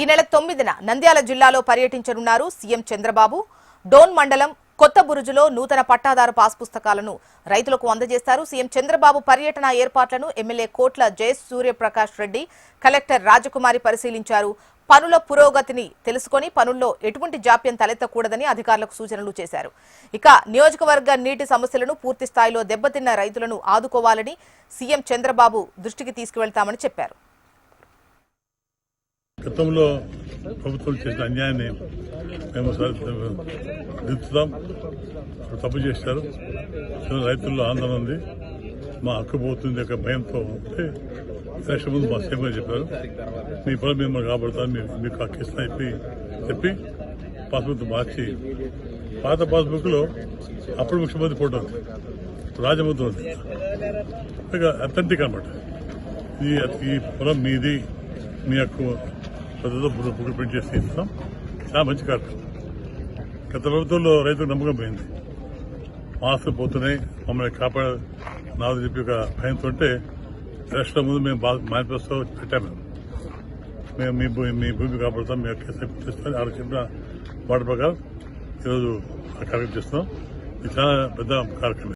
ఈ నెల 9న నంద్యాల జిల్లాలో పర్యటించనున్నారు సీఎం చంద్రబాబు. డోన్ మండలం కొత్త బురుజులో నూతన పట్టాదారు పాస్ పుస్తకాలను రైతులకు అందజేస్తారు. సీఎం చంద్రబాబు పర్యటన ఏర్పాట్లను ఎమ్మెల్యే కోట్ల జయసూర్యప్రకాష్ రెడ్డి, కలెక్టర్ రాజకుమారి పరిశీలించారు. పనుల పురోగతిని తెలుసుకుని పనుల్లో ఎటువంటి జాప్యం తలెత్తకూడదని అధికారులకు సూచనలు చేశారు. ఇక నియోజకవర్గ నీటి సమస్యలను పూర్తి స్థాయిలో దెబ్బతిన్న రైతులను ఆదుకోవాలని సీఎం చంద్రబాబు దృష్టికి తీసుకువెళ్తామని చెప్పారు. గతంలో ప్రభుత్వం చేసిన అన్యాయాన్ని మేము దిద్దుతాం. తప్పు చేశారు, రైతుల్లో ఆందోళన ఉంది, మా హక్కు పోతుంది యొక్క భయంతో ఉంటే ఎలక్షన్ ముందు మా సీఎం గారు చెప్పారు, మీ పొలం మిమ్మల్ని కాపాడుతాను, మీకు హక్కు ఇస్తా చెప్పి పాస్బుక్ మార్చి, పాత పాస్బుక్ లో అప్పుడు ముఖ్యమంత్రి ఫోటో ఉంది, రాజముద్ర ఉంది, ఇక అథెంటిక్ అనమాట. ఈ పొలం మీది, మీ హక్కు బుక్ ప్రింట్ చేసి ఇస్తాం. చాలా మంచి కార్యక్రమం. గత ప్రభుత్వంలో రైతులకు నమ్మకం పోయింది, మాస్కులు పోతున్నాయి, మమ్మల్ని కాపాడ నాది చెప్పి ఒక భయంతో ఎలక్షన్ ముందు మేము మేనిఫెస్టో పెట్టాము. మేము మీ భూమి కాపాడుతాం, మీ చేస్తాం ఆలోచన మాట ప్రకారం ఈరోజు ఆ కార్యక్రమం చేస్తున్నాం. ఇది చాలా పెద్ద కార్యక్రమం.